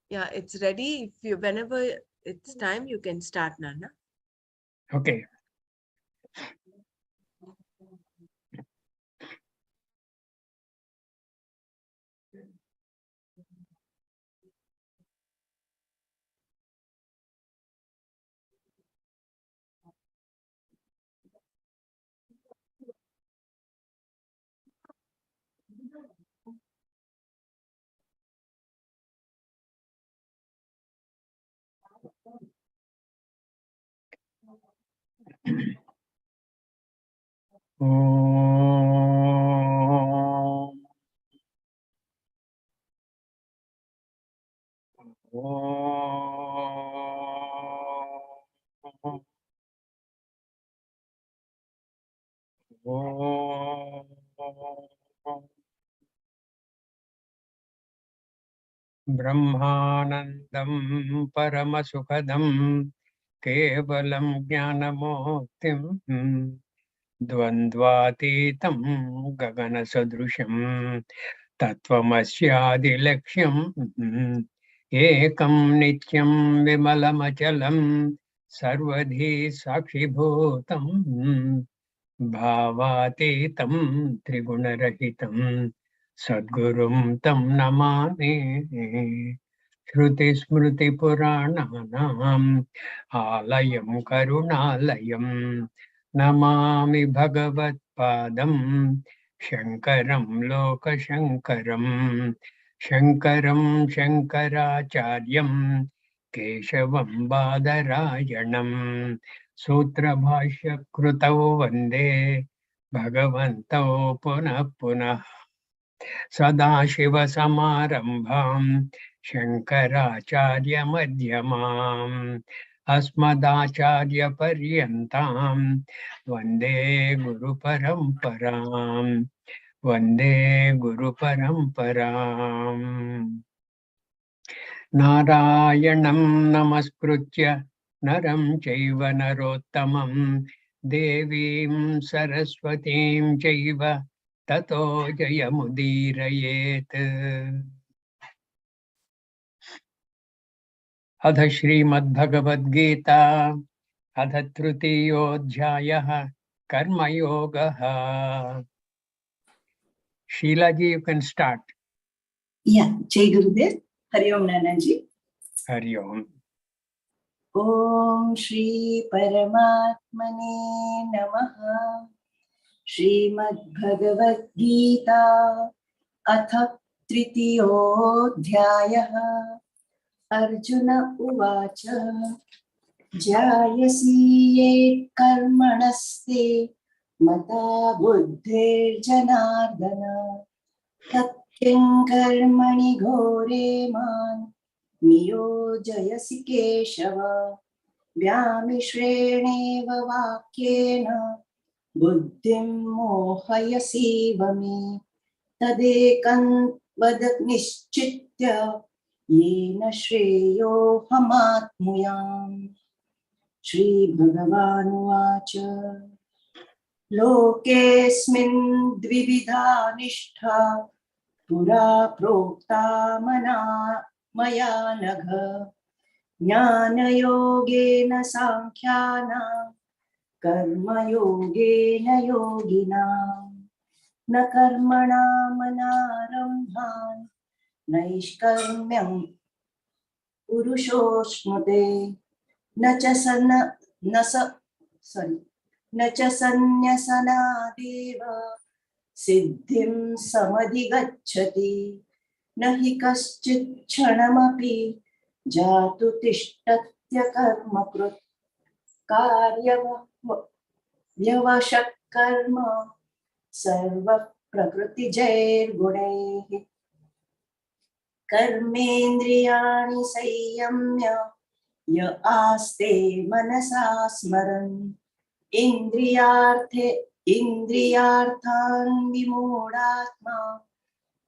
Yeah, it's ready. If you, whenever it's time, you can start, Nana. Okay. ब्रह्मानन्दं परमसुखदं केवलं ज्ञानमोक्तिं द्वन्द्वातीतं गगनसदृशं तत्त्वमस्यादिलक्ष्यम् एकं नित्यं विमलमचलं सर्वधी साक्षिभूतं भावातीतं त्रिगुणरहितं सद्गुरुं तं नमामि। श्रुतिस्मृतिपुराणानाम् आलयं करुणालयं नमामि भगवत्पादं शङ्करं लोकशङ्करं शङ्करं शङ्कराचार्यं केशवं बादरायणं सूत्रभाष्यकृतौ वन्दे भगवन्तौ पुनः पुनः सदाशिवसमारम्भां शङ्कराचार्यमध्यमाम् अस्मदाचार्यपर्यन्तां वन्दे गुरुपरम्पराम् वन्दे गुरुपरम्पराम् नारायणं नमस्कृत्य नरं चैव नरोत्तमं देवीं सरस्वतीं चैव ततो जयमुदीरयेत्। अथ श्रीमद्भगवद्गीता अथ तृतीयोऽध्यायः कर्मयोगः। शीलाजी, you can start. Yeah, Jai Gurudev. Hari Om Nanaji. Hari Om. Om Shri Paramatmane Namaha. Srimad Bhagavad Gita Atha Tritiyodhyayah. Arjuna Uvacha Jayasi Yet Karmanaste Mata Buddhir Janardana Tatkin Karmani Ghore Man Niyojayasi Keshava Vyamishrenev Vakyena Buddhim Mohayasi Vami Tadekam Vad Nishchitya Yena Shreyo Hamatmuyam. Shri Bhagavan Vacha Lokesmin Dvividha Nishtha Pura Prokta Maya Nagha Jnana Yogena Sankhyanam Karma Yogena Yoginam Na Karmanam Anarambhan Naishkarmyam Purushosmute Na cha sanyasana deva siddhim samadhigacchati nahi kaschit kshanamapi jatu tishtatya karmakrut karyavashak karma sarva prakriti jair gunehi karmendriyani sanyamya ya aste manasa smaran indriyarthan vimodatma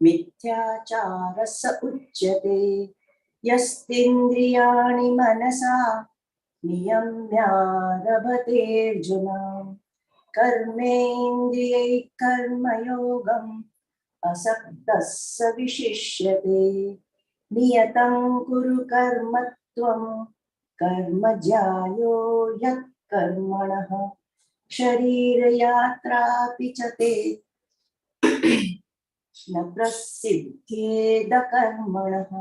mithyacharasa uchyate yastindriyani manasa नियम्यारभतेऽर्जुन कर्मेन्द्रियैः कर्मयोगम् असक्तः स विशिष्यते नियतं कुरु कर्म त्वं कर्म ज्यायो यत् कर्मणः शरीरयात्रापि च ते न प्रसिद्ध्येद कर्मणः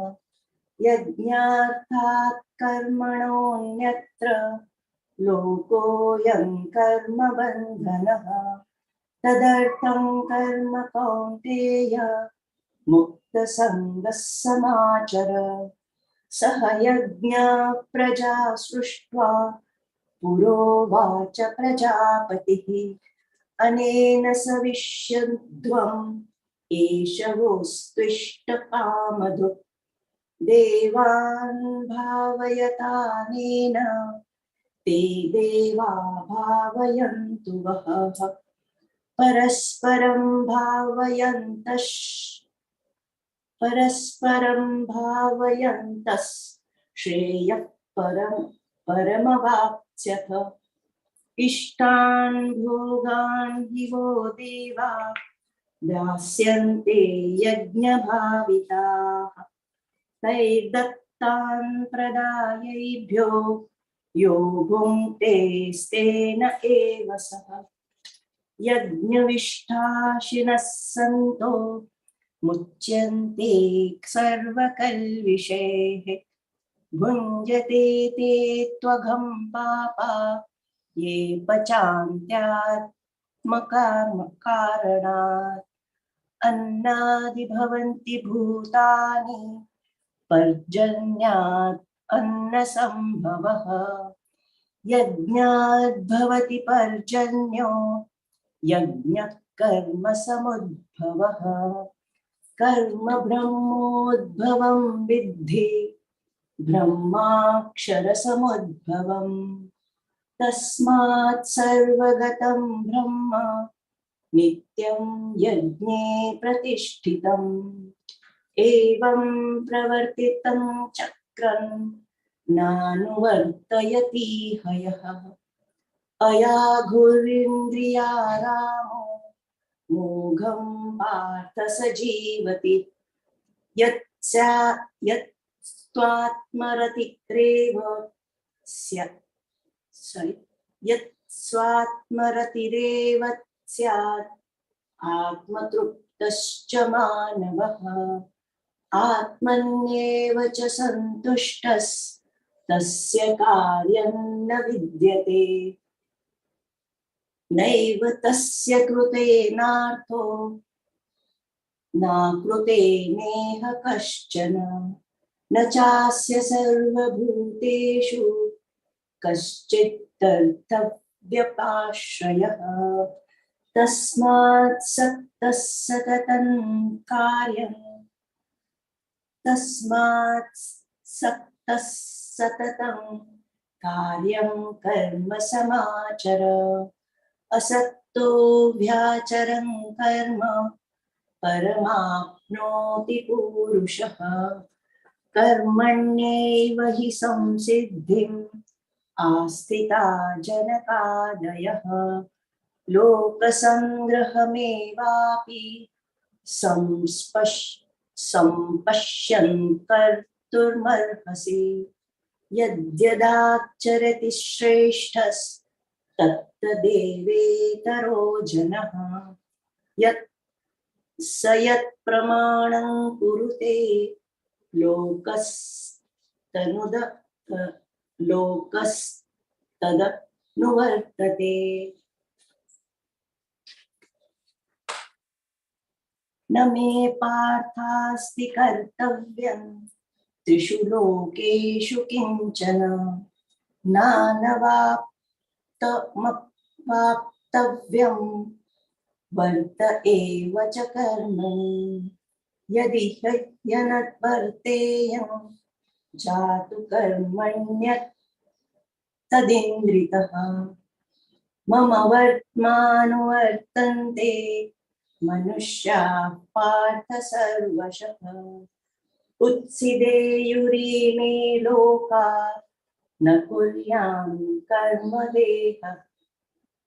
यज्ञार्थात् कर्मणोऽन्यत्र लोकोऽयं कर्मबन्धनः तदर्थं कर्म कौन्तेय मुक्तसङ्गः समाचर सह यज्ञः प्रजा सृष्ट्वा पुरोवाच प्रजापतिः अनेन सविष्यध्वम् एष वोस्त्विष्टकामधुक् देवान् भावयतानेन ते देवा भावयन्तु वः परस्परं भावयन्तः श्रेयः परमवाप्स्यथ इष्टान् भोगान् हि वो देवा दास्यन्ते यज्ञभाविताः तैर्दत्तान् प्रदायैभ्यो यो भुङ्क्तेस्तेन एव सः यज्ञविष्ठाशिनः सन्तो मुच्यन्ते सर्वकल्विषैः भुञ्जते ते त्वघं पापा ये पचान्त्यात्मकारणात् अन्नादिभवन्ति भूतानि पर्जन्यात् अन्नसम्भवः यज्ञाद्भवति पर्जन्यो यज्ञः कर्म समुद्भवः कर्म ब्रह्मोद्भवं विद्धि ब्रह्माक्षरसमुद्भवम् तस्मात् सर्वगतं ब्रह्म नित्यं यज्ञे प्रतिष्ठितम् एवं प्रवर्तितं चक्रं नानुवर्तयति हयः अयाघुरिन्द्रियारामो मोघं पार्थ स जीवति यत्स्वात्मरतिरेव स्यात् आत्मतृप्तश्च मानवः आत्मन्येव च सन्तुष्टस्तस्य कार्यं न विद्यते नैव तस्य कृतेनार्थो नाकृते नेह कश्चन न चास्य सर्वभूतेषु कश्चिदर्थव्यपाश्रयः तस्मात् सक्तः सततं कार्यं कर्म समाचर असक्तो व्याचरन् कर्म परमाप्नोति पूरुषः कर्मण्यैव हि संसिद्धिम् आस्थिता जनकादयः लोकसङ्ग्रहमेवापि सम्पश्यन् कर्तुमर्हसि यद्यदाचरति श्रेष्ठस्तत्तदेवेतरो जनः यत् स यत् प्रमाणं कुरुते लोकस्तदनुवर्तते न मे पार्थास्ति कर्तव्यं त्रिषु लोकेषु किंचन नानवाप्तव्यं वर्त एव च कर्मणि यदि ह्यनद्वर्तेयं जातु कर्मण्यत् तदिन्द्रितः मम वर्त्मानुवर्तन्ते मनुष्याः पार्थ सर्वशः उत्सिदेयुरीमे लोका न कुर्यां कर्म देह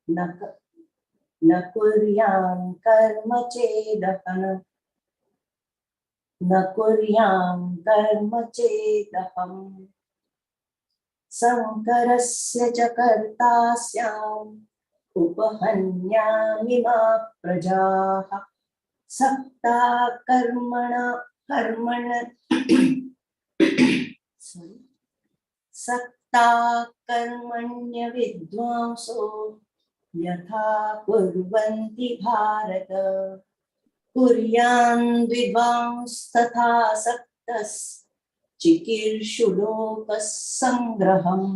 न कुर्यां कर्म चेदहम् न कुर्यां कर्म चेदहम् संकरस्य च कर्ता स्याम् उपहन्यामि मा प्रजाः सक्ता कर्मण सक्ता कर्मण्य विद्वांसो यथा कुर्वन्ति भारत कुर्यान् विद्वांस्तथा सक्तश्चिकीर्षुलोकः सङ्ग्रहम्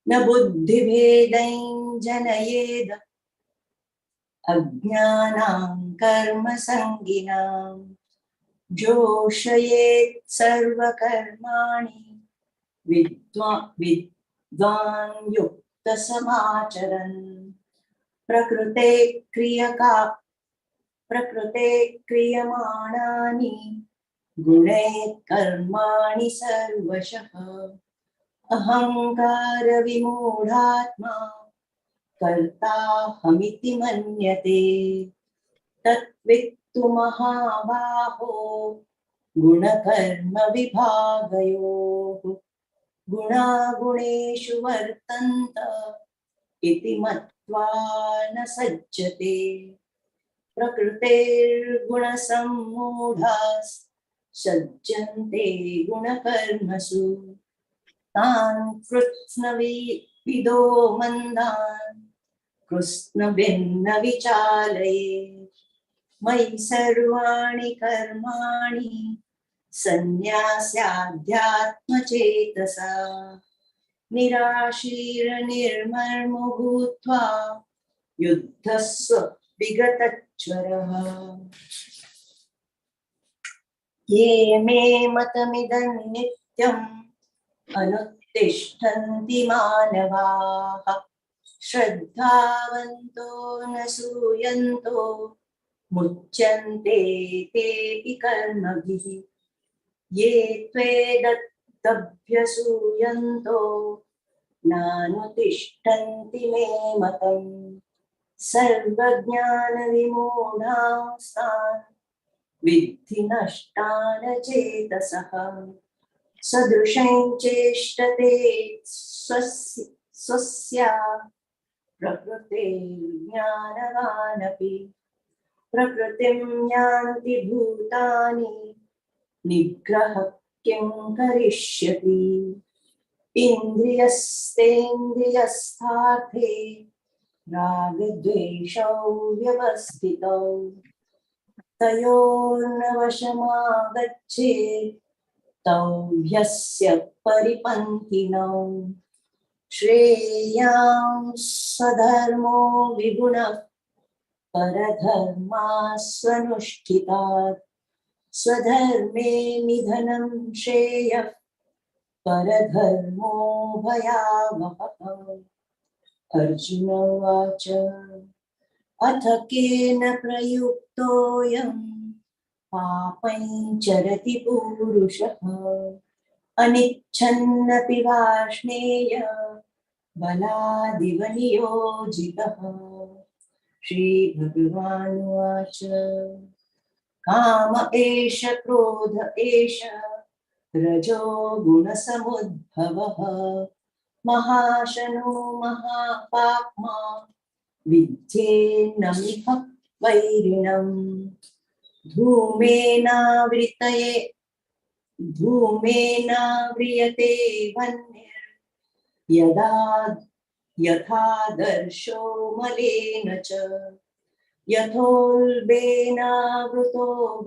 न बुद्धिभेदैं जनयेद अज्ञानां कर्मसङ्गिनां जोषयेत् सर्वकर्माणि विद्वान् युक्तसमाचरन् प्रकृते क्रियमाणानि गुणैः कर्माणि सर्वशः अहंकार विमूढात्मा कर्ताहमिति मन्यते तत्वित्तु महाबाहो गुणकर्म विभागयोः गुणागुणेषु वर्तन्त इति मत्वा न सज्जते प्रकृतेर्गुणसम्मूढाः सज्जन्ते गुणकर्मसु तान् कृत्स्नविदो मन्दान् कृत्स्नभिन्न विचालये मयि सर्वाणि कर्माणि सन्न्यास्याध्यात्मचेतसा निराशीर्निर्ममो भूत्वा युद्धस्व विगतज्वरः ये मे मतमिदं नित्यम् अनुतिष्ठन्ति मानवाः श्रद्धावन्तो न सूयन्तो मुच्यन्ते तेऽपि कर्मभिः ये त्वेदभ्यसूयन्तो नानुतिष्ठन्ति मे मतम् सर्वज्ञानविमूढांस्तान् विद्धि नष्टान चेतसः सदृशं चेष्टते स्वस्या प्रकृतेर्ज्ञानवानपि प्रकृतिं यान्ति भूतानि निग्रह किं करिष्यति इन्द्रियस्तेन्द्रियस्थार्थे रागद्वेषौ व्यवस्थितौ तयोर्न वशमागच्छेत् तौ ह्यस्य परिपन्थिनौ श्रेयां स्वधर्मो विगुणः परधर्मास्वनुष्ठितात् स्वधर्मे निधनं श्रेयः परधर्मो भयावहः अर्जुन उवाच अथ केन प्रयुक्तोऽयं पापं चरति पूरुषः अनिच्छन्नपि वाष्णेय बलादिव नियोजितः श्रीभगवानुवाच काम एष क्रोध एष रजो गुणसमुद्भवः महाशनो महापाप्मा विद्येन्नमिह वैरिणम् धूमेनाव्रियते वह्निर्यदा यथादर्शो मलेन च यथोल्बेनावृतो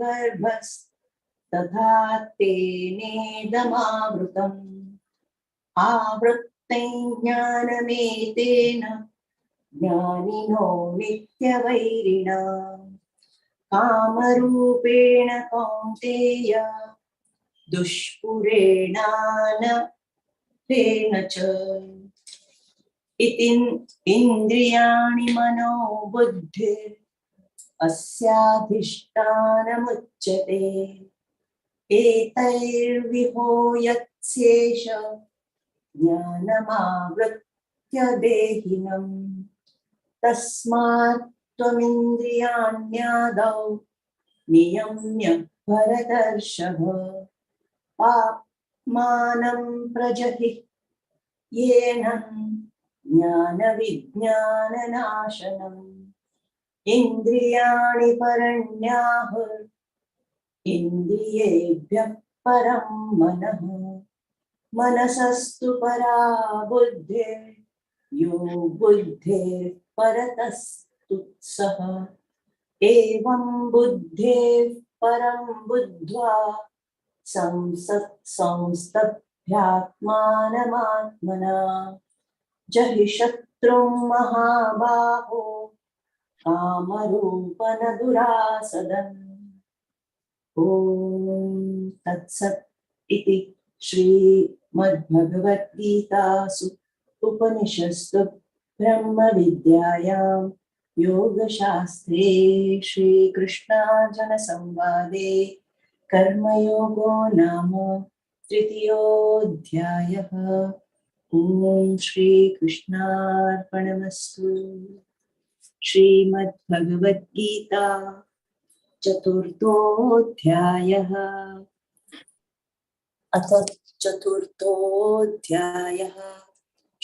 गर्भस्तथा तेनेदमावृतम् आवृत्तं ज्ञानमेतेन ज्ञानिनो नित्यवैरिणा कामरूपेण कौन्तेय दुष्पुरेणानपेन च इन्द्रियाणि मनो बुद्धिः अस्याधिष्ठानमुच्यते एतैर्विहोयत्सेष ज्ञानमावृत्य देहिनम् तस्मात् त्वमिन्द्रियाण्यादौ नियम्य भरतर्षभ पाप्मानं प्रजहि येन ज्ञानविज्ञाननाशनम् इन्द्रियाणि परण्याहुः इन्द्रियेभ्यः परं मनः मनसस्तु परा बुद्धिः यो बुद्धेः परतस्तु सः एवं बुद्धेः परं बुद्ध्वा संस्तभ्यात्मानमात्मना जहि शत्रुं महाबाहो कामरूपनदुरासदम् ॐ तत्सत् इति श्रीमद्भगवद्गीतासु उपनिषत्सु ब्रह्मविद्यायां योगशास्त्रे श्रीकृष्णार्जुनसंवादे कर्मयोगो नाम तृतीयोऽध्यायः ॐ श्रीकृष्णार्पणमस्तु। श्रीमद्भगवद्गीता चतुर्थोऽध्यायः। अथ चतुर्थोऽध्यायः।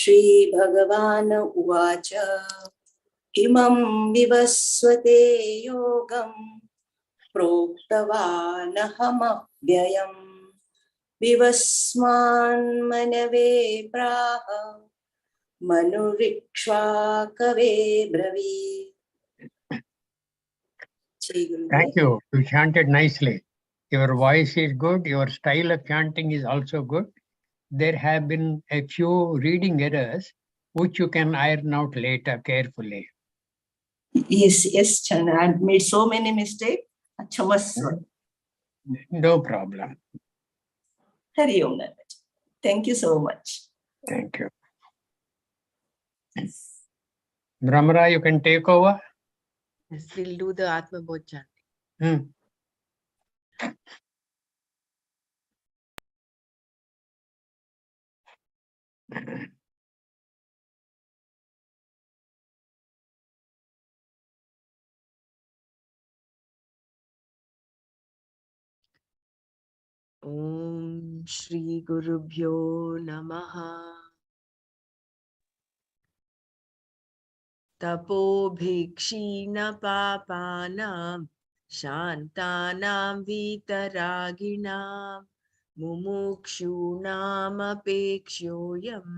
श्रीभगवान् उवाच इमं विवस्वते योगं प्रोक्तवानहमव्ययम् विवस्वान्मनवे प्राह मनुरिक्ष्वाकवे ब्रवीत्। Thank you. You chanted nicely. Your voice is good. Your style of chanting is also good. There have been a few reading errors, which you can iron out later carefully. Yes, Chana. I've made so many mistakes. No problem. Hari Om Namaste. Thank you so much. Thank you. Brahmara, you can take over. Yes, we'll do the Atma Bodha chanting. Om Shri Gurubhyo Namaha. Tapobhikshina papanam shantanam vitaraginam mumukshunam apekshoyam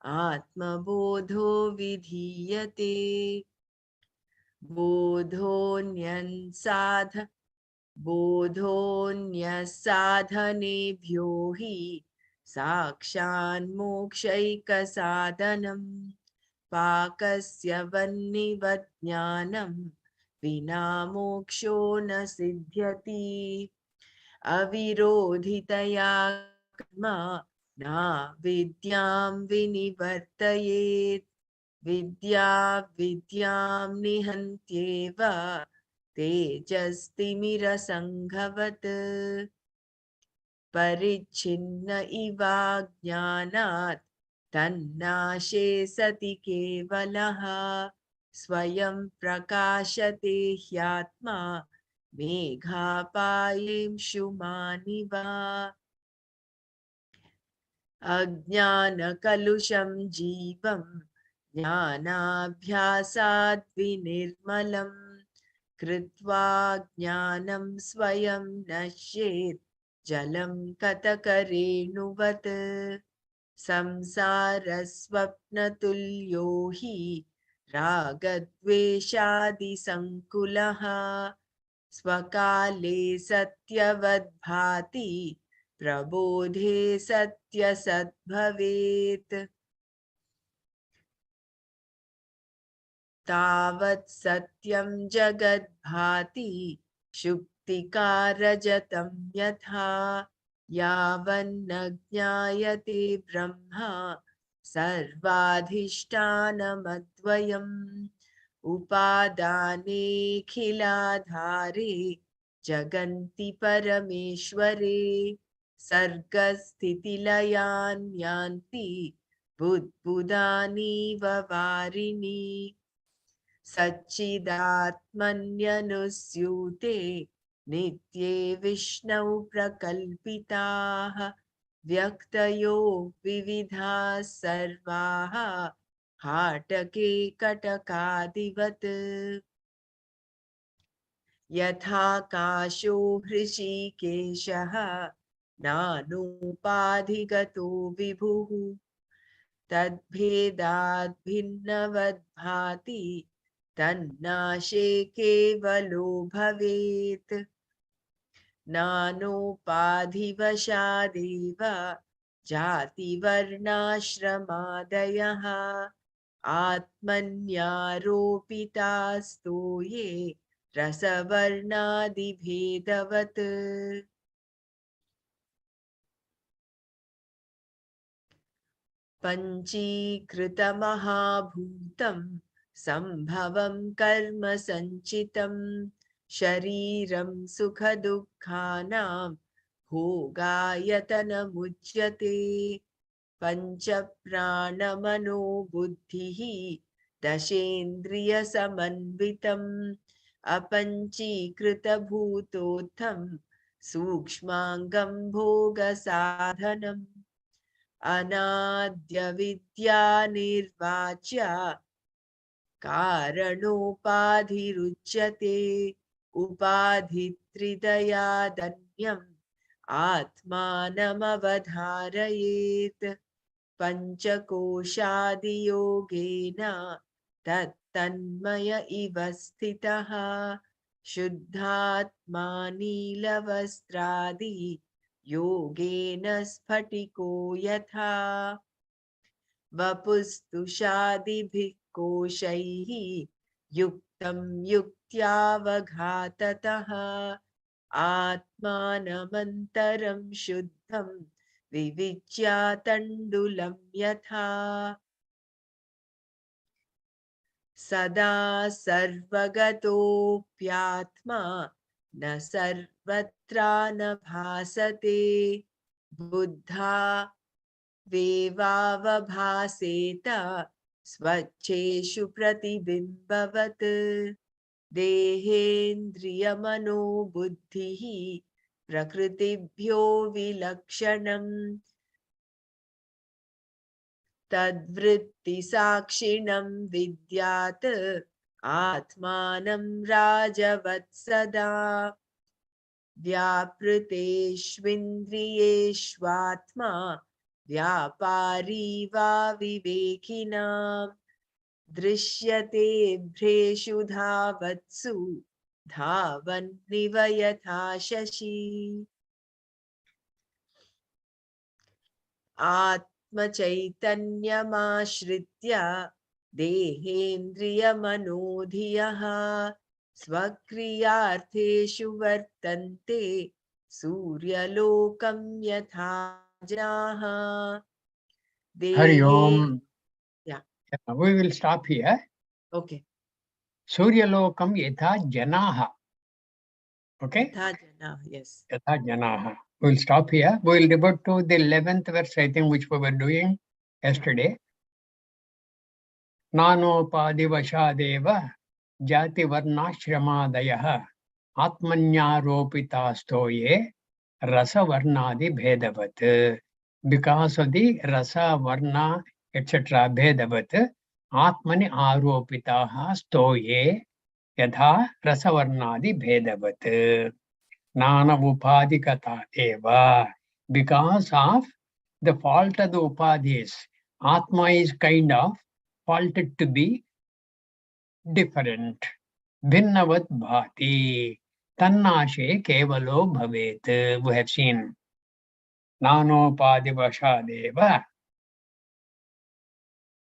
Atma Bodho vidhiyate बोधोन्यसाधनेभ्यो हि साक्षान्मोक्षैकसाधनं पाकस्य वह्निवज्ञानं विना मोक्षो न सिद्ध्यति अविरोधितया कर्म न विद्यां विनिवर्तयेत् विद्या विद्यां निहन्त्येव तेजस्तिमिरसङ्घवत् परिच्छिन्न इवा ज्ञानात् तन्नाशे सति केवलः स्वयं प्रकाशते ह्यात्मा मेघापायेंशुमानिव अज्ञानकलुषं जीवं ज्ञानाभ्यासाद् विनिर्मलम् कृत्वा ज्ञानं स्वयं नश्येत् जलं कतकरेणुवत् संसारस्वप्नतुल्यो हि रागद्वेषादिसङ्कुलः स्वकाले सत्यवद्भाति प्रबोधे सत्यसद्भवेत् तावत् सत्यं जगद्भाति शुक्तिकारजतं यथा यावन्न ज्ञायते ब्रह्मा सर्वाधिष्ठानमद्वयम् उपादानेऽखिलाधारे जगन्ति परमेश्वरे सर्गस्थितिलयान् यान्ति बुद्बुदानीव वारिणि सच्चिदात्मन्यनुस्यूते नित्ये विष्णौ प्रकल्पिताः व्यक्तयो विविधाः सर्वाः हाटके कटकादिवत् यथाकाशो हृषीकेशः नानूपाधिगतो विभुः तद्भेदाद् भिन्नवद्भाति तन्नाशे केवलो भवेत् नानोपाधिवशादेव जातिवर्णाश्रमादयः आत्मन्यारोपितास्तो ये रसवर्णादिभेदवत् पञ्चीकृतमहाभूतं सम्भवं कर्म सञ्चितं शरीरं सुखदुःखानां भोगायतनमुच्यते पञ्चप्राणमनो बुद्धिः दशेन्द्रियसमन्वितम् अपञ्चीकृतभूतोत्थं सूक्ष्माङ्गं भोगसाधनम् अनाद्यविद्यानिर्वाच्य कारणोपाधिरुच्यते उपाधित्रिदयादन्यम् आत्मानमवधारयेत् पञ्चकोशादियोगेन तत्तन्मय इव स्थितः शुद्धात्मा नीलवस्त्रादि योगेन स्फटिको यथा वपुस्तुषादिभिः कोशैः युक्तं युक्त्यावघाततः आत्मानमन्तरं शुद्धं विविच्या तण्डुलं यथा सदा सर्वगतोऽप्यात्मा न सर्वत्र न भासते बुद्धा वेवावभासेत स्वच्छेषु प्रतिबिम्बवत् देहेन्द्रियमनो बुद्धिः प्रकृतिभ्यो विलक्षणम् तद्वृत्तिसाक्षिणं विद्यात् आत्मानं राजवत्सदा व्यापृतेष्विन्द्रियेष्वात्मा व्यापारी वा विवेकिनां दृश्यते भ्रेषु धावत्सु धावन्निव यथा शशी आत्मचैतन्यमाश्रित्य देहेन्द्रियमनोधियः स्वक्रियार्थेषु वर्तन्ते सूर्यलोकं यथा जनाः Hari देहे Om. Yeah. We will stop here. Okay. Suryalokam yatha janaha. Okay? Yatha jana, yes. Yatha janaha. We'll stop here. We'll revert to the 11th verse, I think, which we were doing yesterday. Nanopadivashadeva jati varnashramadayah atmanyaropitastoye rasa varnadi bhedavat. Because of the rasa, varna, etc. bhedavat, atmani aropitaha stoye yatha rasa varnadi bhedavat. Nana upadikata eva. Because of the fault of the upadhis, Atma is kind of faulted to be different. Bhinnavad bhati. Tannashe kevalo bhavet. We have seen. Nanopadivashadeva.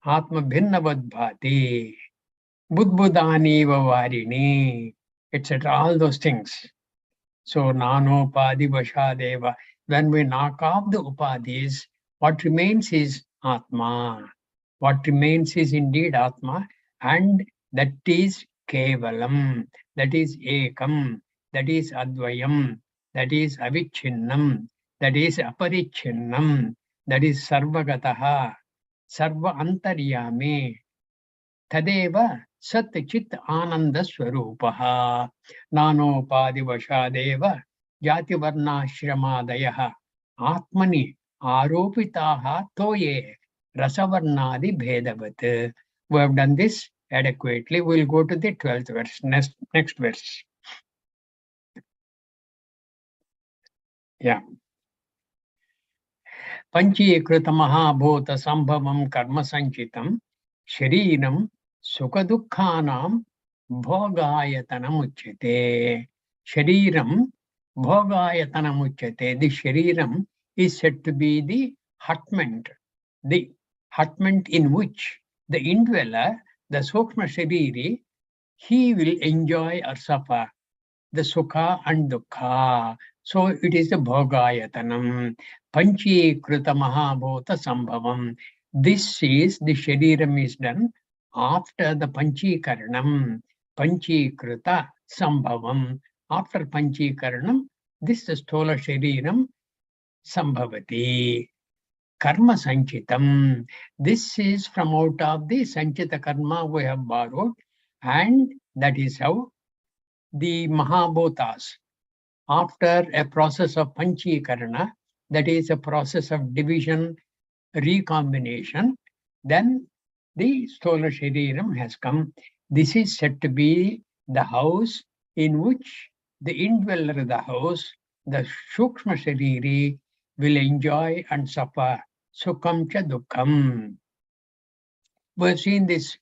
Atma bhinnavad bhati. Budbudani varini. Etc. All those things. So, nanopadivashadeva. When we knock off the upadhis, what remains is Atma. What remains is indeed Atma, and that is Kevalam, that is Ekam, that is Advayam, that is Avichinnam, that is Aparichinnam, that is Sarvagataha, Sarva Antaryame, Tadeva Sat Chit Ananda Swarupaha, Nanopadivashadeva, Jati Varnashramaadayaha, Atmani Aropitaha Toye, Rasavarnadi Bhedavat. We have done this adequately. We'll go to the 12th verse, next verse. Yeah. Panchīkrita mahabhūta sambhavam karma sanchitam shariram sukha-dukkhanam bhogayatanam uchyate. Shariram bhogayatanam uchyate. The shariram is said to be the hutment in which the indweller, the sukshma shariri, he will enjoy or suffer the sukha and dukkha. So it is the bhogayatanam. Panchīkrita mahabhūta sambhavam. This is, the shariram is done after the panchikaranam. Panchīkrita sambhavam. After panchikaranam, this sthola shariram sambhavati. Karma sanchitam. This is from out of the sanchita karma we have borrowed, and that is how the mahabhutas, after a process of panchikarana, that is a process of division, recombination, then the sthola shariram has come. This is said to be the house in which the indweller of the house, the sukshma shariri, will enjoy and suffer sukham cha dukkham. We have seen this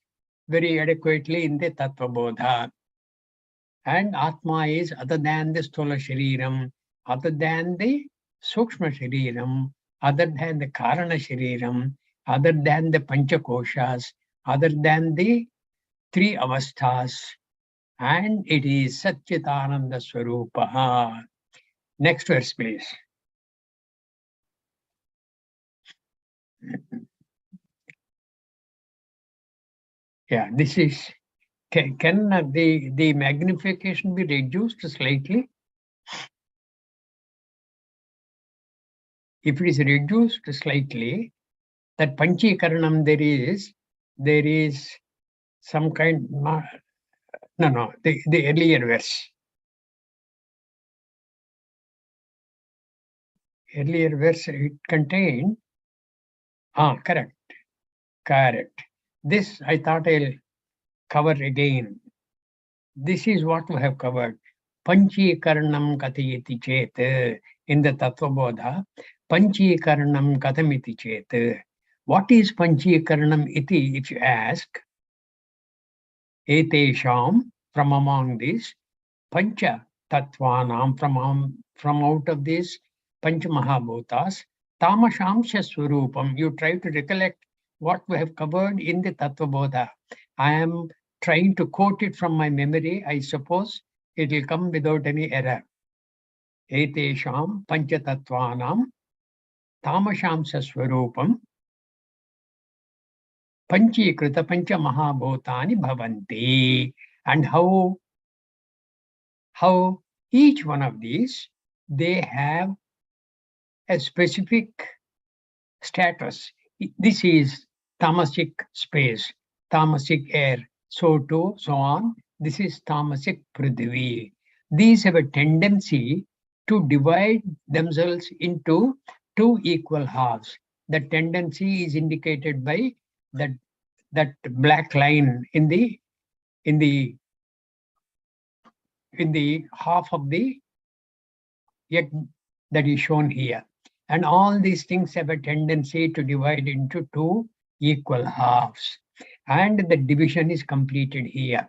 very adequately in the Tattva Bodha. And Atma is other than the sthola shariram, other than the sukshma shariram, other than the karana shariram, other than the panchakoshas, other than the three avasthas, and it is Satchitananda Swarupaha. Next verse, please. Yeah, this is, can the magnification be reduced slightly? If it is reduced slightly, that panchikaranam, there is some kind, the earlier verse. Earlier verse, it contained, correct. This I thought I'll cover again. This is what we have covered. Panchikaranam kathayati chet. In the Tattva Bodha, Panchikaranam kathamiti chet. What is Panchikaranam iti, if you ask? Etesham, from among these, Pancha Tattvanam, from out of these Pancha Mahabhutas, Tamashamsha Swarupam. You try to recollect what we have covered in the Tattva Bodha. I am trying to quote it from my memory. I suppose it will come without any error. Etesham Pancha Tattvanam Tamashamsha Swarupam Panchikrita Pancha Mahabhutani Bhavanti. And how each one of these, they have a specific status. This is tamasic space, tamasic air, so too, so on. This is tamasic prithvi. These have a tendency to divide themselves into two equal halves. The tendency is indicated by that black line in the half of the egg that is shown here. And all these things have a tendency to divide into two equal halves. And the division is completed here.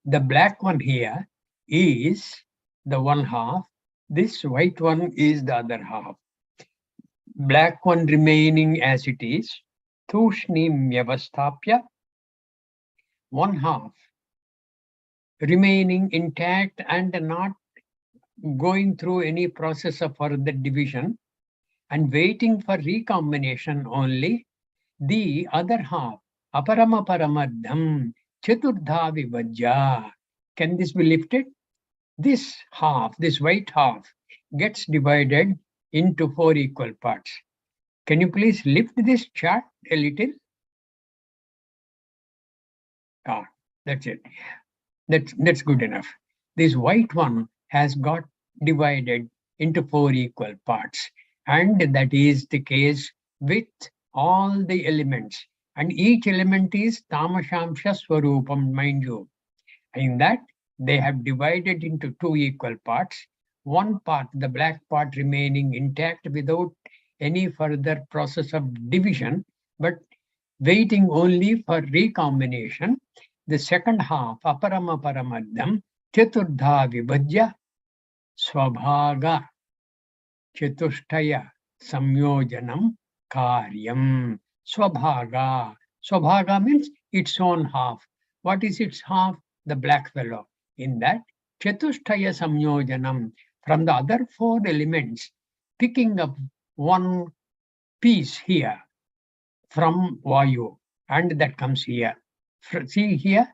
The black one here is the one half. This white one is the other half. Black one remaining as it is. Tushnim Yavasthapya. One half remaining intact and not going through any process of further division and waiting for recombination only. The other half, Aparama Paramadham Chaturdha Vivajja. Can this be lifted? This half, this white half, gets divided into 4 equal parts. Can you please lift this chart a little? Ah, that's it. That's good enough. This white one has got divided into 4 equal parts, and that is the case with all the elements. And each element is tamashamsha swarupam, mind you. In that, they have divided into 2 equal parts. One part, the black part, remaining intact without any further process of division, but waiting only for recombination. The second half, aparama paramadam, chaturdha vibhajya, swabhaga, chatushtaya, samyojanam, karyam. Swabhaga. Swabhaga means its own half. What is its half? The black fellow. In that, chatushtaya samyojanam, from the other 4 elements, picking up one piece here from Vayu, and that comes here. See here,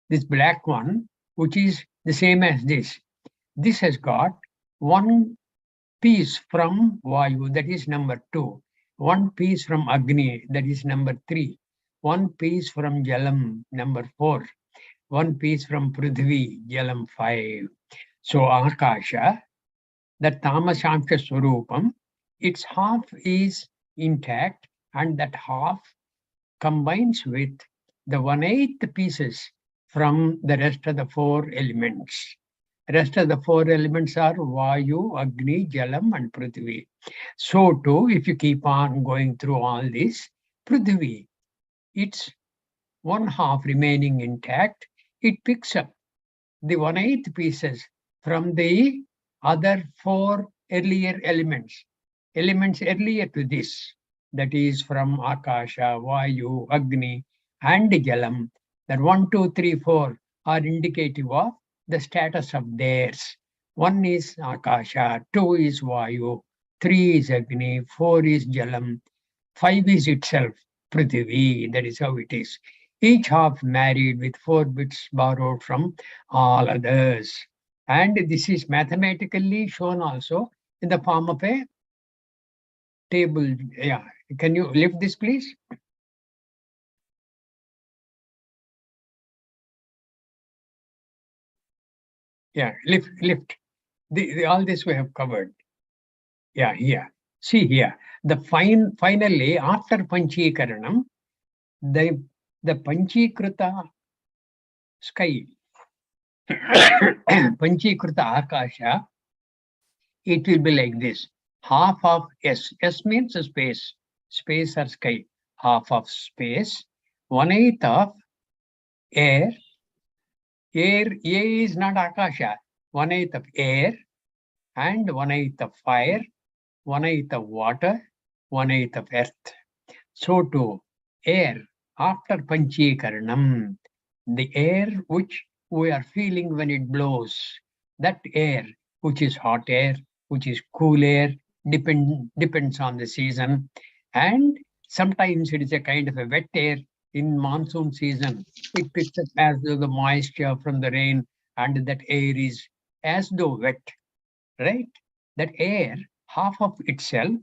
this black one, which is the same as this. This has got one piece from Vayu, that is number 2. One piece from Agni, that is number 3. One piece from Jalam, number 4. One piece from Prithvi, Jalam 5. So Akasha, the Tamashamsha Swarupam, its half is intact, and that half combines with the 1/8 pieces from the rest of the 4 elements. Rest of the 4 elements are Vayu, Agni, Jalam, and Prithvi. So too, if you keep on going through all this, Prithvi, its one half remaining intact, it picks up the 1/8 pieces from the other 4 earlier elements earlier to this, that is from Akasha, Vayu, Agni, and Jalam. That 1, 2, 3, 4 are indicative of the status of theirs. 1 is Akasha, 2 is Vayu, 3 is Agni, 4 is Jalam, 5 is itself Prithvi. That is how it is. Each half married with 4 bits borrowed from all others. And this is mathematically shown also in the form of a table. Yeah, can you lift this, please? Yeah, lift. All this we have covered. Yeah, here. See here. Finally, after Panchikaranam, the Panchikrita sky, Panchikrita Akasha, it will be like this. Half of S. S means space. Space or sky. Half of space. 1/8 of air. Air is not Akasha. 1/8 of air, and 1/8 of fire, 1/8 of water, 1/8 of earth. So too, air, after Panchikaranam, the air which we are feeling when it blows, that air, which is hot air, which is cool air, depends on the season. And sometimes it is a kind of a wet air. In monsoon season, it picks up as though the moisture from the rain, and that air is as though wet, right? That air, half of itself,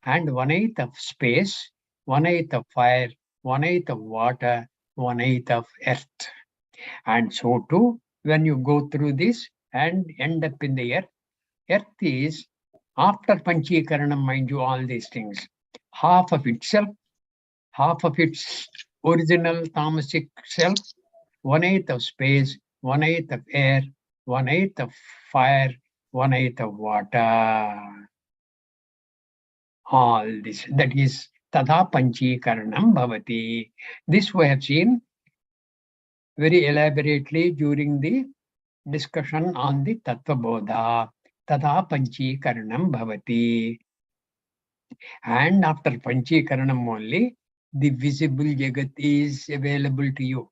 and 1/8 of space, 1/8 of fire, 1/8 of water, 1/8 of earth. And so too, when you go through this and end up in the earth, earth is, after Panchikaranam, mind you, all these things, half of itself, half of its original tamasic self, 1/8 of space, 1/8 of air, 1/8 of fire, 1/8 of water. All this, that is Tadha Panchikaranam Bhavati. This we have seen very elaborately during the discussion on the Tattva Bodha. Tadha Panchikaranam Bhavati. And after Panchikaranam only, the visible Jagat is available to you,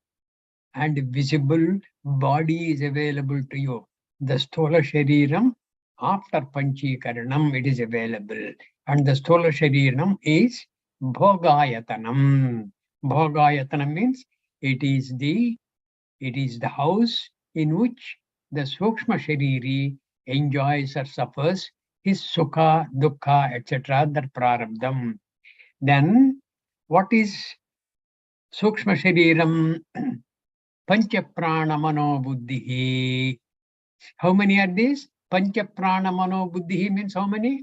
and visible body is available to you. The Sthola Shariram, after Panchikaranam, it is available. And the Sthola Shariram is Bhogayatanam. Bhogayatanam means it is the house in which the Sukshma Shariri enjoys or suffers his Sukha, Dukkha, etc., that Prarabdham. Then, what is Sukshma Shariram? Pancha Prana Mano Buddhihi. How many are these? Pancha Prana Mano Buddhihi means how many?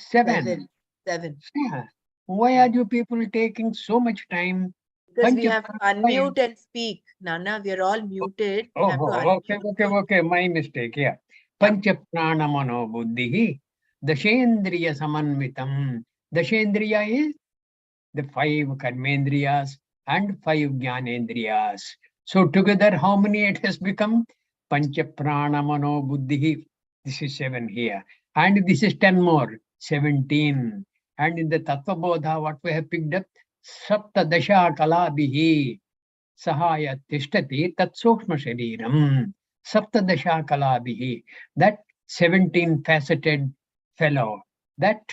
7. 7. Yeah. Why are you people taking so much time? Because we Pancha have to Prana- unmute and speak. Nana, we are all muted. We have to okay. My mistake. Yeah. Pancha Prana Mano Buddhihi. Dashendriya Samanvitam. Dashendriya is the 5 karmendriyas and 5 jnanendriyas. So together, how many it has become? Pancha prana mano buddhi. This is 7 here. And this is 10 more, 17. And in the Tattva Bodha, what we have picked up? Sapta dasha kalabihi sahaya tishtati tat sukshma shariram. Sapta dasha kalabihi. That 17 faceted fellow, that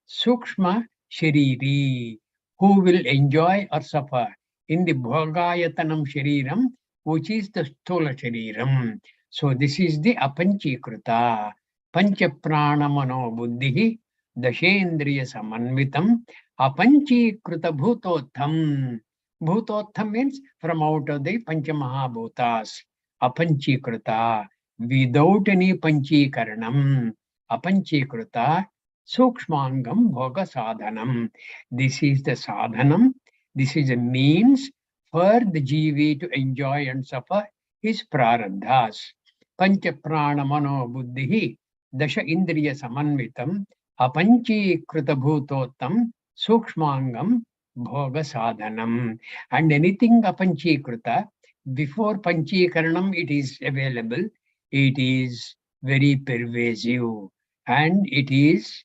sukshma shariri, who will enjoy or suffer in the bhogayatanam shariram, which is the sthola shariram. So this is the apanchikruta, pancha prana mano buddhi, dashendriya samanvitam, apanchikruta bhutotham. Bhutotham means from out of the pancha mahabhutas, apanchikruta, without any panchikaranam, apanchikruta, Sukshmangam Bhoga Sadhanam. This is the sadhanam. This is a means for the jivi to enjoy and suffer his prarabdhas. Pancha prana mano buddhihi dasha indriya samanvitam apanchi kruta bhutottam sukshmangam bhoga sadhanam. And anything apanchi kruta, before panchikaranam it is available, it is very pervasive and it is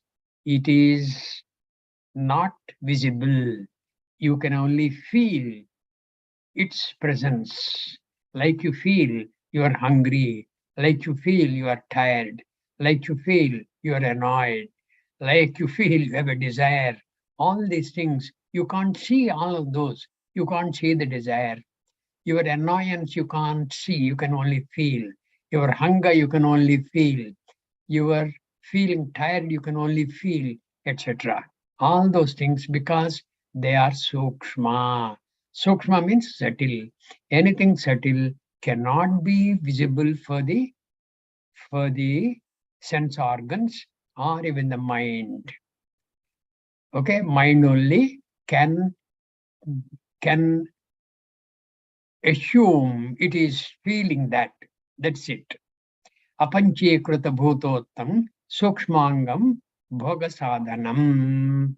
not visible. You can only feel its presence. Like you feel you are hungry, like you feel you are tired, like you feel you are annoyed, like you feel you have a desire. All these things, you can't see all of those. You can't see the desire. Your annoyance, you can't see, you can only feel. Your hunger, you can only feel. Your feeling tired, you can only feel, etc. All those things because they are sukshma. Sukshma means subtle. Anything subtle cannot be visible for the sense organs or even the mind. Okay, mind only can assume it is feeling that. That's it. Apanchikruta bhutottam sukshmangam bhoga sadhanam.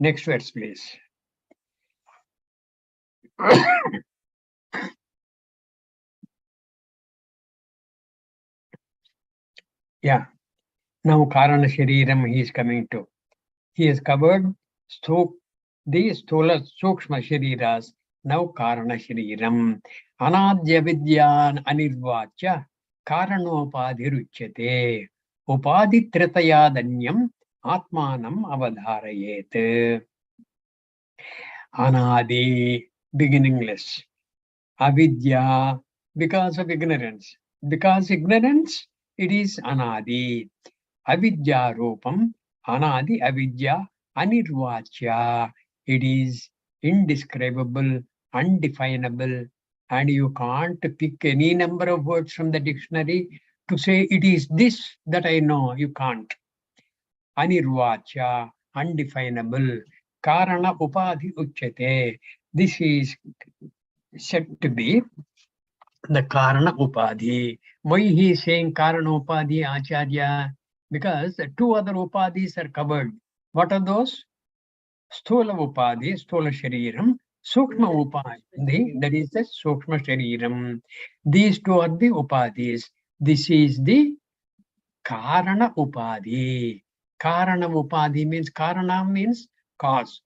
Next verse, please. Yeah. Now Karana Shariram he is coming to. He has covered these Sthola Sukshma Shariras. Now Karana Shariram. Anadya Vidyan Anirvacha Karanopadhiruchyate. Upadi Tritayadanyam Atmanam Avadharayet. Anadi, beginningless. Avidya, because of ignorance. Because ignorance, it is anadi. Avidya rupam, anadi avidya, anirvachya. It is indescribable, undefinable, and you can't pick any number of words from the dictionary to say it is this that I know. You can't. Anirvachya, undefinable. Karana upadhi uchyate. This is said to be the Karana Upadhi. Why he is saying Karana Upadhi Acharya? Because the 2 other Upadhis are covered. What are those? Sthola Upadhi, Sthola Shariram, Sukshma Upadhi, that is the Sukshma Shariram. These 2 are the Upadhis. This is the Karana Upadhi. Karana Upadhi means Karana means cause.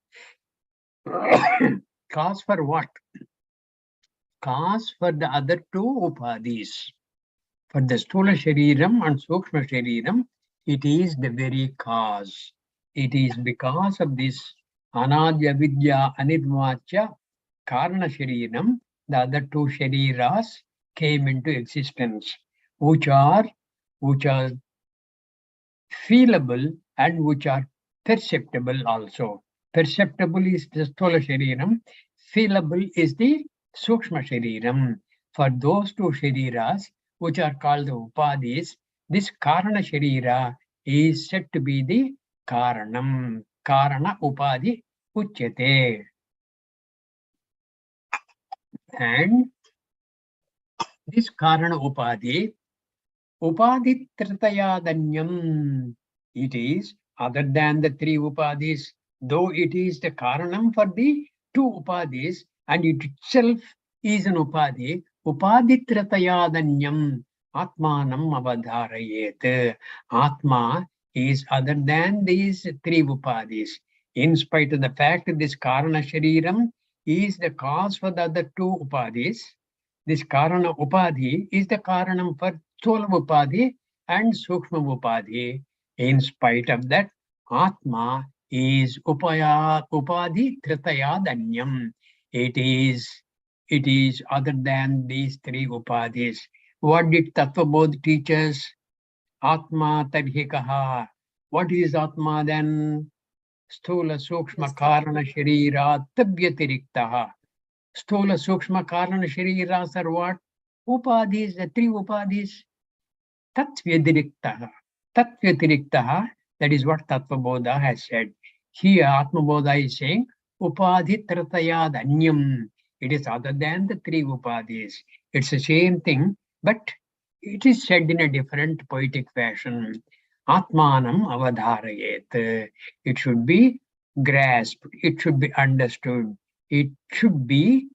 Cause for what? Cause for the other 2 Upadhis. For the Sthola Shariram and Sukshma Shariram, it is the very cause. It is because of this Anadya Vidya Anirvacha Karana Shariram, the other two Shariras came into existence, which are feelable and which are perceptible also. Perceptible is the Sthola Shariram, feelable is the Sukshma Shariram. For those two Shariras, which are called the Upadhis, this Karana Sharira is said to be the Karanam. Karana Upadhi Uchyate. And this Karana Upadhi, Upadhi Tritayadanyam, it is other than the three Upadhis, though it is the Karanam for the two Upadhis, and it itself is an Upadhi, Upadhi Tritayadanyam, Atmanam Avadharayet. Atma is other than these three Upadhis. In spite of the fact that this Karana Shariram is the cause for the other two Upadhis, this Karana Upadhi is the Karanam for Sthola Upadhi and Sukshma Upadhi. In spite of that, Atma is Upadhi Tritayadanyam. It is other than these three Upadhis. What did Tattva Bodh teach us? Atma Tarhikaha. What is Atma then? Sthola Sukshma Karana Sharira Tabyatiriktaha. Sthola Sukshma Karana Shariras are what? Upadhis, the three Upadhis. Tat Vyadiriktaha. Tat Vyadiriktaha, that is what Tattva Bodha has said. Here Atma Bodha is saying Upadhi Tratayad Anyam. It is other than the three Upadhis. It's the same thing, but it is said in a different poetic fashion. Atmanam Avadharayet. It should be grasped, it should be understood, it should be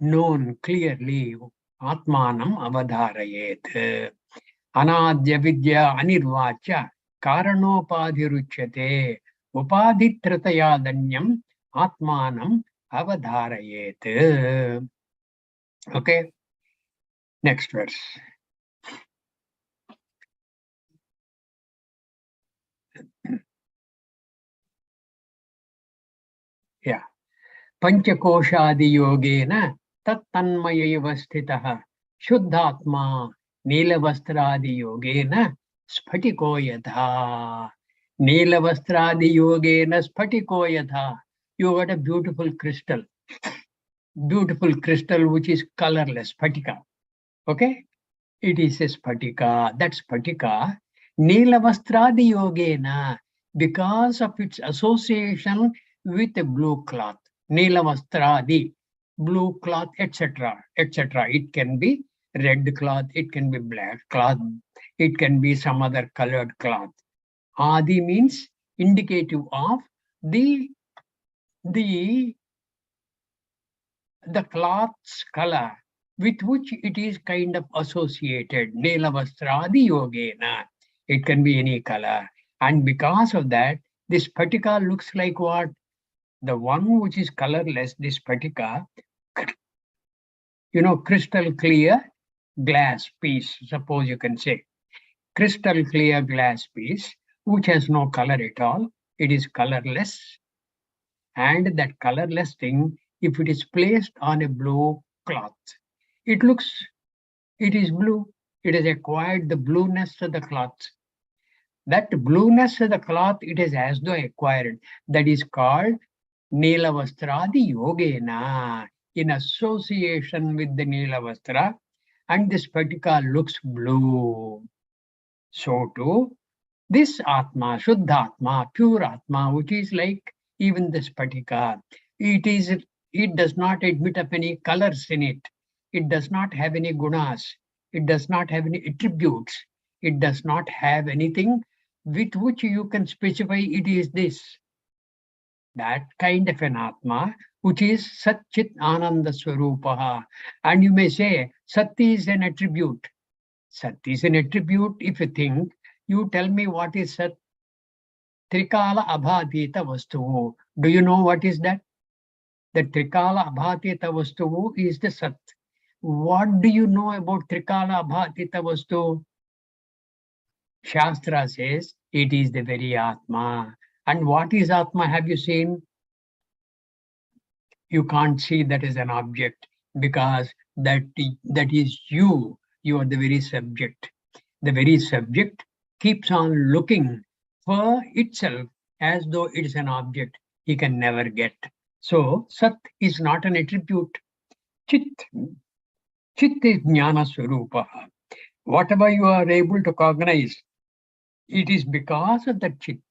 known clearly. Atmanam Avadharayet. Anadya Vidya Anirvacha Karanopadhiruchyate Upadhitratayadanyam Atmanam Avadharayet. Okay, next verse. Yeah. Panchakoshadiyogena tattanmayaiva sthitah Shuddhatma Neelavastradi-yogena Sphatiko yatha. Neelavastradi-yogena Sphatiko yatha. You got a beautiful crystal which is colorless, Spatika. Okay? It is a Spatika. That Spatika, Neelavastradi-yogena, because of its association with a blue cloth. Neelavastradi, blue cloth, etc., etc. It can be red cloth, it can be black cloth, it can be some other colored cloth. Adi means indicative of the cloth's color with which it is kind of associated. Neelavastradi yogena. It can be any color. And because of that, this Spatika looks like what? The one which is colorless, this Spatika, crystal clear glass piece, suppose you can say. Crystal clear glass piece, which has no color at all. It is colorless. And that colorless thing, if it is placed on a blue cloth, it is blue. It has acquired the blueness of the cloth. That blueness of the cloth, it is as though acquired. That is called Neelavastradi Yogena, in association with the Neelavastra, and this Spatika looks blue. So too, this Atma, Shuddhatma, pure Atma, which is like even the Spatika, it does not admit of any colors in it. It does not have any gunas. It does not have any attributes. It does not have anything with which you can specify it is this. That kind of an Atma, which is Sat Chit Ananda Swarupaha. And you may say, Sat is an attribute. Sat is an attribute. If you think, you tell me what is Sat. Trikala Abhatita Vastuvu. Do you know what is that? The Trikala Abhatita Vastuvu is the Sat. What do you know about Trikala Abhatita Vastu? Shastra says it is the very Atma. And what is Atma? Have you seen? You can't see that as an object because that is you. You are the very subject. The very subject keeps on looking for itself as though it is an object he can never get. So Sat is not an attribute. Chit. Chit is Jnana Swarupa. Whatever you are able to cognize, it is because of the Chit.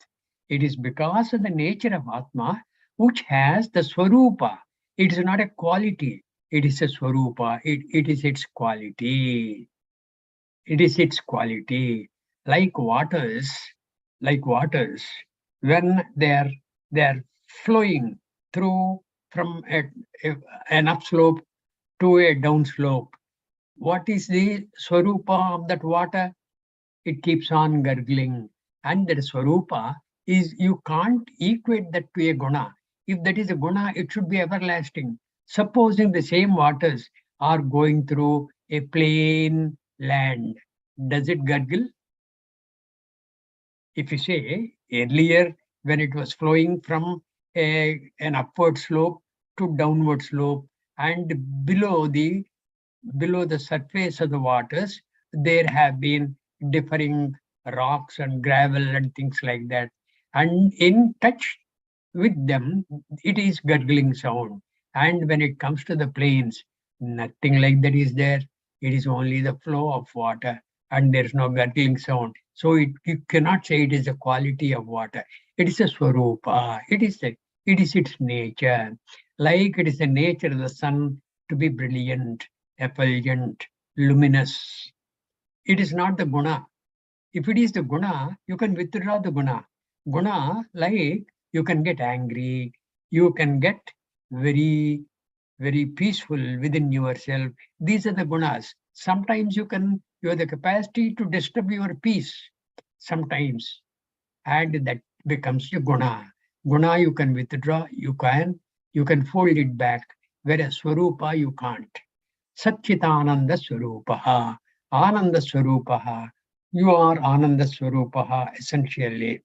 It is because of the nature of Atma, which has the Swarupa. It is not a quality. It is a Swarupa. It is its quality. It is its quality. Like waters, when they're flowing through from an upslope to a downslope. What is the Swarupa of that water? It keeps on gurgling. And that Swarupa is, you can't equate that to a guna. If that is a guna, it should be everlasting. Supposing the same waters are going through a plain land, does it gurgle? If you say earlier, when it was flowing from an upward slope to downward slope, and below the surface of the waters, there have been differing rocks and gravel and things like that. And in touch with them, it is gurgling sound. And when it comes to the plains, nothing like that is there. It is only the flow of water and there's no gurgling sound. So you cannot say it is a quality of water. It is a swarupa. It is its nature. Like it is the nature of the sun to be brilliant, effulgent, luminous. It is not the guna. If it is the guna, you can withdraw the guna. Guna, like you can get angry, you can get very, very peaceful within yourself. These are the gunas. Sometimes you have the capacity to disturb your peace. Sometimes, and that becomes your guna. Guna you can withdraw, you can fold it back, whereas swarupa you can't. Satchitananda Swarupaha, Ananda Swarupaha. You are Ananda Swarupaha essentially.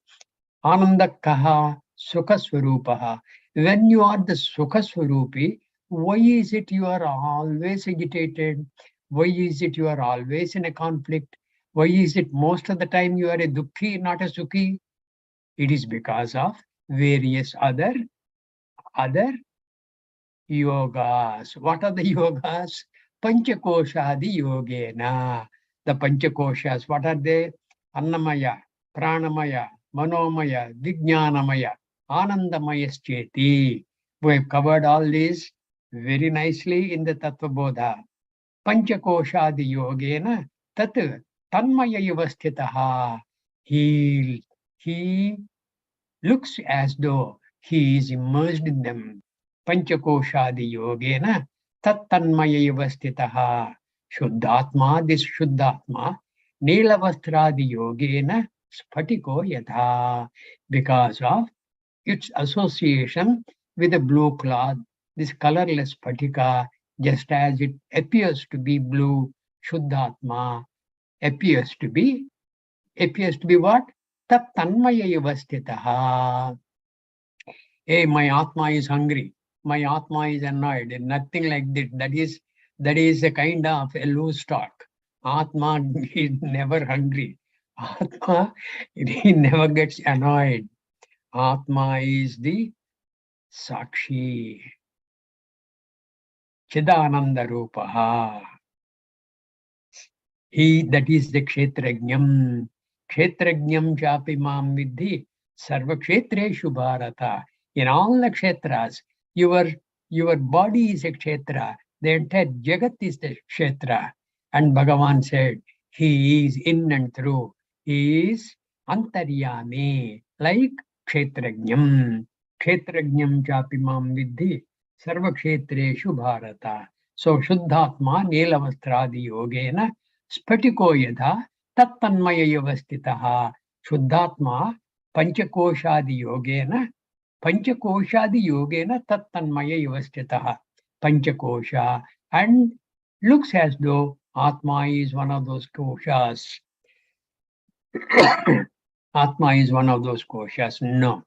Ananda Kaha, Sukha Swarupaha. When you are the Sukha Swarupi, why is it you are always agitated? Why is it you are always in a conflict? Why is it most of the time you are a Dukhi, not a Sukhi? It is because of various other yogas. What are the yogas? Panchakoshadi yogena. The Panchakoshas, what are they? Annamaya, Pranamaya, Manomaya, Vijnanamaya, Anandamayascheti. We have covered all these very nicely in the Tattva Bodha. Panchakoshadi yogena tat tanmaya yavasthitaha. He looks as though he is immersed in them. Panchakoshadi yogena tattanmaya stitaha. Shuddhatma, this Shuddhatma, Nilavastradi yogena sphatiko yatha. Because of its association with the blue cloth, this colorless spatika, just as it appears to be blue, Shuddhatma appears to be what? Tattanmaya stitaha. Hey, my Atma is hungry. My Atma is annoyed. And nothing like that. That is a kind of a loose talk. Atma is never hungry. Atma, he never gets annoyed. Atma is the Sakshi. Chidananda Rupaha. He, that is the Kshetrajnam. Kshetrajnam chapi mam vidhi. Sarva Kshetreshu Bharata. In all the kshetras, your body is a kshetra. The entire Jagat is the kshetra. And Bhagavan said, he is in and through. He is antaryami, like kshetrajnam. Kshetrajnam chapi mam vidhi. Sarva kshetreshu bharata. So Shuddhatma Nilavastradi yogena sphatiko yadha tattanmaya yavastitaha. Shuddhatma Panchakoshadi yogena Panchakoshadi yogena tattanmaya yavastitaha. Panchakosha, and looks as though Atma is one of those koshas. Atma is one of those koshas. No.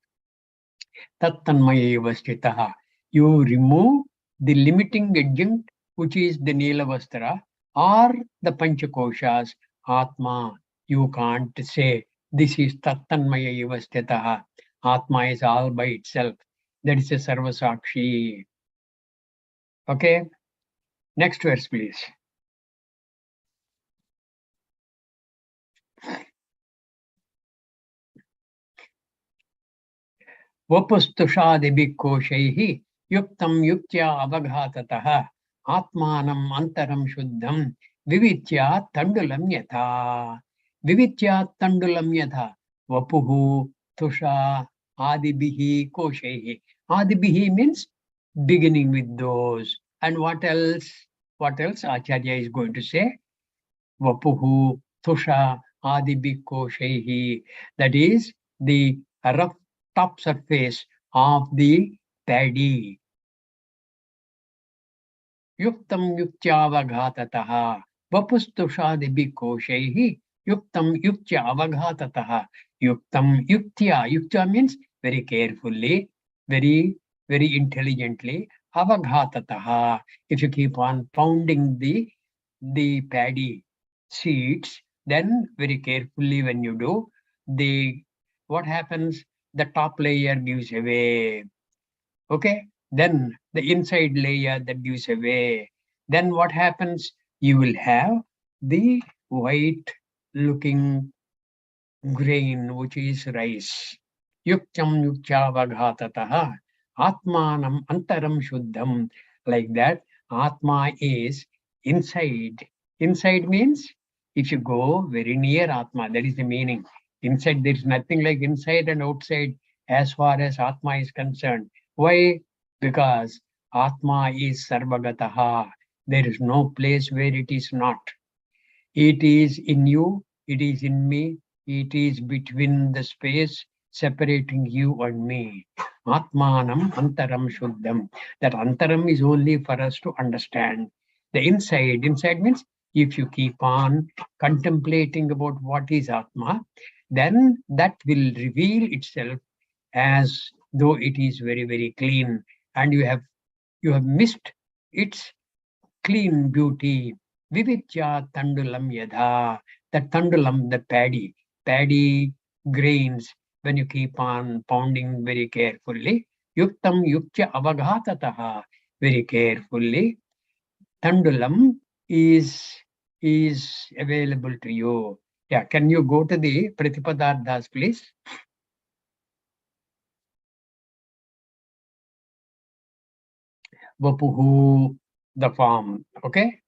Tattanmaya yavastitaha. You remove the limiting adjunct, which is the Nilavastra or the Panchakoshas, Atma. You can't say this is Tattanmaya Yavastitaha. Atma is all by itself. That is a Sarvasakshi. Okay. Next verse, please. वपुस्तुषादिभिक्कोशैः युक्तं युक्त्या अवघाततः आत्मानम् अन्तरं शुद्धं विविच्या तण्डुलं यथा विविच्या तण्डुलं यथा वपुः tussah आदिभिः कोशैः आदिभिः means beginning with those and what else Acharya is going to say vapuhu tusha adibhi koshaihi, that is the rough top surface of the paddy. Yuktam yuktya vapustushadibhi koshaihi yuktam yuktya avaghatataha. Yuktam yuktya means very carefully, very intelligently. Avaghatataha, if you keep on pounding the paddy seeds, then very carefully when you do, what happens? The top layer gives away. Okay, then the inside layer that gives away. Then what happens? You will have the white looking grain, which is rice. Yuktam yukchavaghatataha atmanam antaram shuddham. Like that, Atma is inside. Inside means if you go very near Atma, that is the meaning. Inside, there is nothing like inside and outside as far as Atma is concerned. Why? Because Atma is sarvagataha. There is no place where it is not. It is in you, it is in me, it is between the space separating you and me. Atmanam antaram shuddham. That antaram is only for us to understand. The inside means if you keep on contemplating about what is Atma, then that will reveal itself as though it is very clean, and you have missed its clean beauty. Vivitya tandulam yadha. The tandulam, the paddy grains, when you keep on pounding very carefully. Yuktam yuktya avaghatataha. Very carefully. Tandulam is available to you. Yeah, can you go to the Pratipadardhas, please? Vapuhu, the farm. Okay?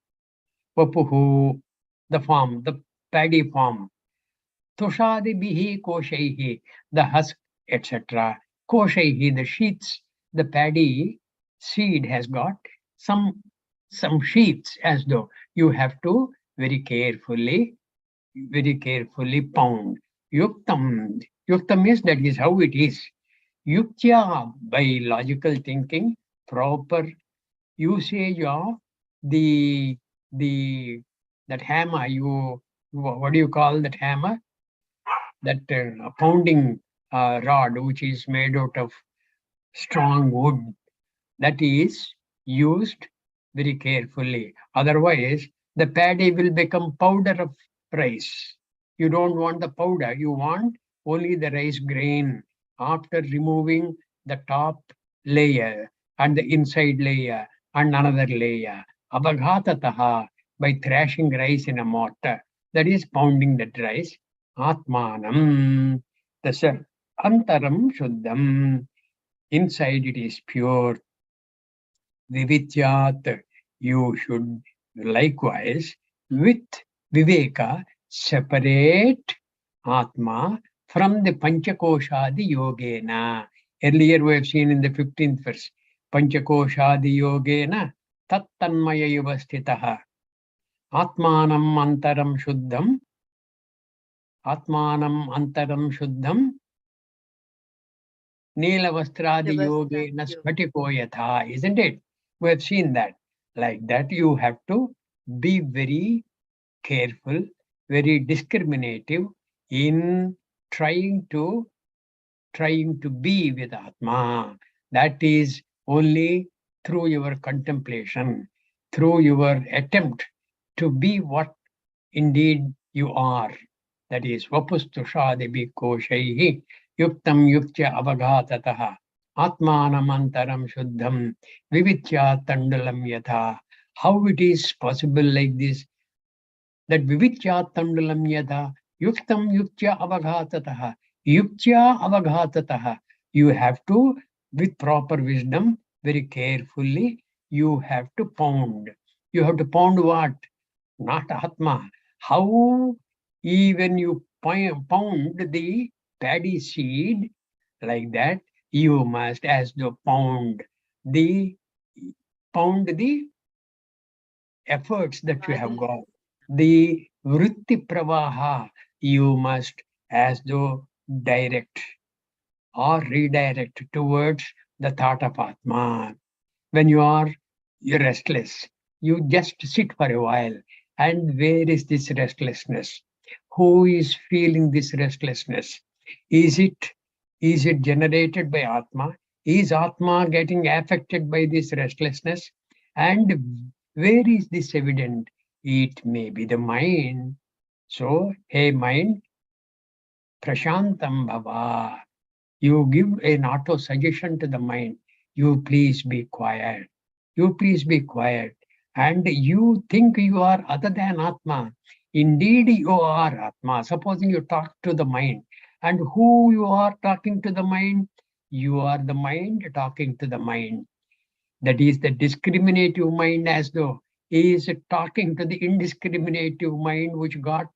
Vapuhu, the farm, the paddy farm. Tushadibihi koshaihi, the husk, etc. Koshaihi, the sheaths, the paddy seed has got some sheaths, as though you have to very carefully pound. Yuktam is that is how it is. Yuktya, by logical thinking, proper usage of the that hammer. What do you call that hammer? That pounding rod, which is made out of strong wood, that is used very carefully. Otherwise, the paddy will become powder of rice. You don't want the powder, you want only the rice grain after removing the top layer and the inside layer and another layer. Abhaghatataha, by thrashing rice in a mortar, that is pounding that rice. Atmanam, the antaram shuddham, inside it is pure. Vivityat, you should likewise with Viveka separate Atma from the Panchakoshadi Yogena. Earlier we have seen in the 15th verse, Panchakoshadi Yogena Tattanmaya Yuvastitaha Atmanam Antaram Shuddham Neelavastradi Yogena Spatiko Yatha, isn't it? We have seen that. Like that, you have to be very careful, very discriminative in trying to be with Atma. That is only through your contemplation, through your attempt to be what indeed you are. That is, vapustushadibi koshaihi yuktam yuktya avaghatataha atmanamantaram shuddham vivitya tandulam yatha. How it is possible like this, that vivitya tandulam yatha yuktam yuktya avaghatataha. Yuktya avaghatataha. You have to, with proper wisdom, very carefully, you have to pound. You have to pound what? Not Atma. How even you pound the paddy seed like that, you must as though the pound the efforts that you have got. The vritti pravaha, you must as though direct or redirect towards the thought of Atma. When you are restless, you just sit for a while. And where is this restlessness? Who is feeling this restlessness? Is it generated by Atma? Is Atma getting affected by this restlessness? And where is this evident? It may be the mind. So, hey mind, prashantam bhava. You give an auto suggestion to the mind. You please be quiet. You please be quiet. And you think you are other than Atma. Indeed, you are Atma. Supposing you talk to the mind. And who you are talking to the mind? You are the mind talking to the mind. That is the discriminative mind, as though he is talking to the indiscriminative mind which got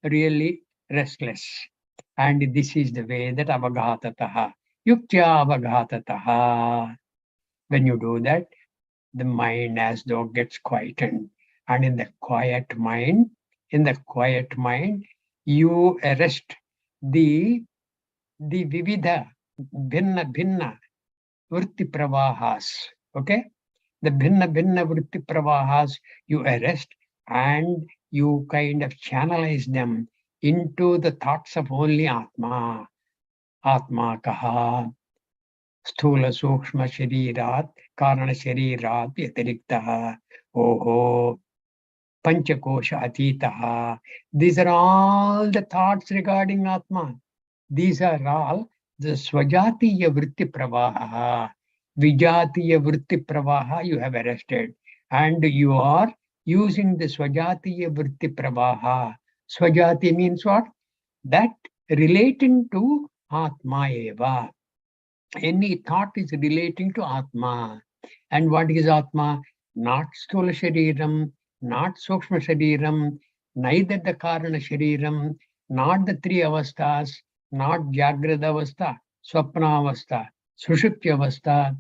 really restless. And this is the way that avaghatataha, yuktya avaghatataha. When you do that, the mind as though gets quietened. And in the quiet mind, you arrest the vividha, bhinna vritti pravahas. Okay? The bhinna vritti pravahas you arrest and you kind of channelize them into the thoughts of only Atma. Atma kaha sthula sukshma sharirat karana sharirat yatiriktaha oho panchakosha atitaha. These are all the thoughts regarding Atma. These are all the swajatiya vritti pravaha. Vijatiya vritti pravaha you have arrested. And you are using the swajatiya vritti pravaha. Swajati means what? That relating to Atma eva. Any thought is relating to Atma. And what is Atma? Not Stula Shariram, not Sukshma Shariram, neither the Karana Shariram, not the three avasthas, not Jagrada Avastha, Swapna Avastha, Sushupti Avastha,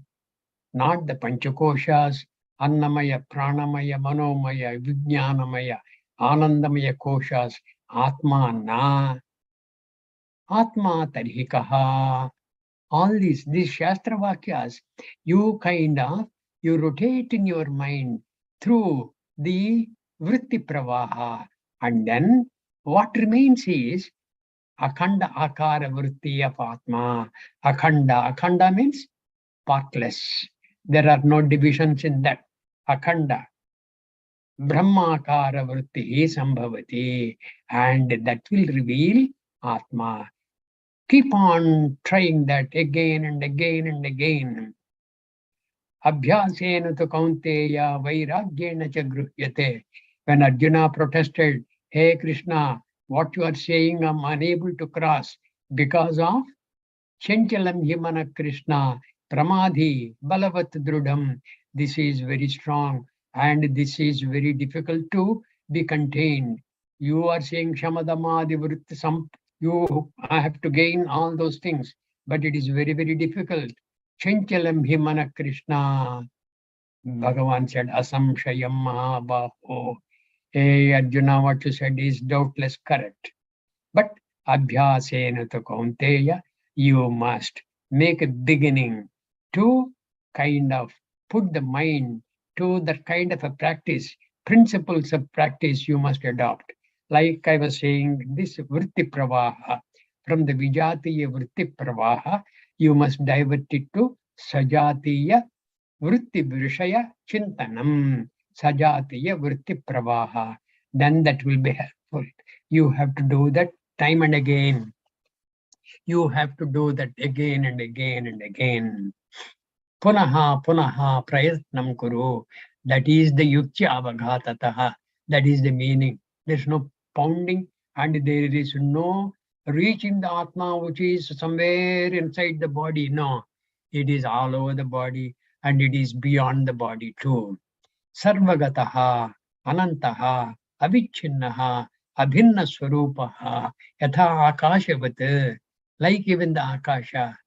not the Panchakoshas, Annamaya, Pranamaya, Manomaya, Vijnanamaya, Anandamaya Koshas, Atma na, Atma Tarhikaha. All these Shastra Vakyas, you rotate in your mind through the vritti pravaha. And then what remains is akhanda akara vritti of Atma. Akhanda means partless. There are no divisions in that. Akhanda. Brahmakara vritti sambhavati. And that will reveal Atma. Keep on trying that again and again and again. Abhyasena tu kaunteya vairagyena cha gruhyate. When Arjuna protested, hey Krishna, what you are saying I'm unable to cross because of Chanchalam himana Krishna, pramadhi, balavat drudham. This is very strong and this is very difficult to be contained. You are saying shamadamadi vritti I have to gain all those things, but it is very, very difficult. Chanchalam himana Krishna. Bhagavan said, Asamshayam Mahabaho. Hey Arjuna, what you said is doubtless correct. But Abhyasena to Kaunteya, you must make a beginning to kind of put the mind to that kind of a practice. Principles of practice you must adopt. Like I was saying, this vritti pravaha, from the vijatiya vritti pravaha, you must divert it to sajatiya vritti vishaya chintanam sajatiya vritti pravaha. Then that will be helpful. You have to do that time and again. You have to do that again and again and again. Punaha punaha prayatnam kuru. That is the yuktya avaghatataha. That is the meaning. There's no pounding and there is no reaching the Atma which is somewhere inside the body. No, it is all over the body and it is beyond the body too. Sarvagataha, Anantaha, Avichinnaha, Abhinna Swarupaha, Yatha Akashavat, like even the Akasha.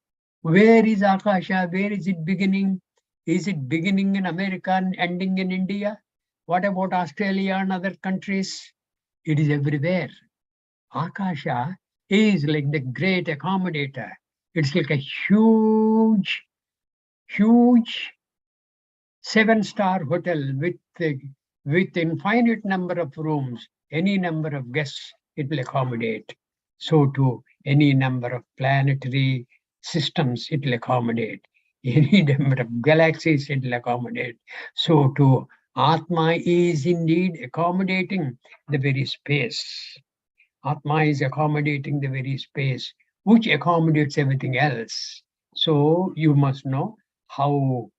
Where is Akasha? Where is it beginning? Is it beginning in America and ending in India? What about Australia and other countries? It is everywhere. Akasha is like the great accommodator. It's like a huge 7-star hotel with infinite number of rooms, any number of guests it will accommodate. So too, any number of planetary systems it will accommodate. Any number of galaxies it will accommodate. So too, Atma is indeed accommodating the very space. Atma is accommodating the very space which accommodates everything else. So you must know how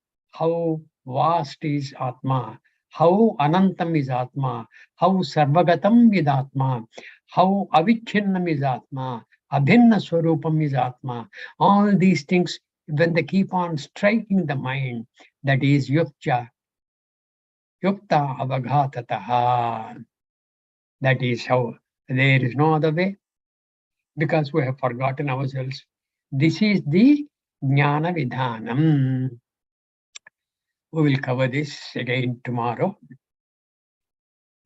vast is Atma, how Anantam is Atma, how Sarvagatam is Atma, how Avicchinnam is Atma, Abhinna Swarupam is Atma. All these things, when they keep on striking the mind, that is Yukta Avaghatataha. That is how, there is no other way, because we have forgotten ourselves. This is the Jnana Vidhanam. We will cover this again tomorrow.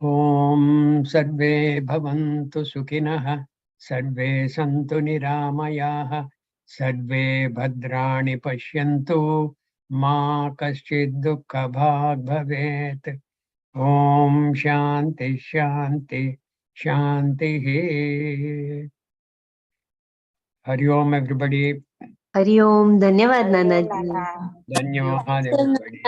Om Sarve Bhavantu Sukhinah, Sarve Santu Niramayah, Sarve Bhadrani Pashyantu, Ma Kaschid Dukkha Bhag Bhavet. Om Shanti Shanti Shanti. Hari Om everybody. Hari Om. Dhanyavad Nanaji. Dhanyavad everybody.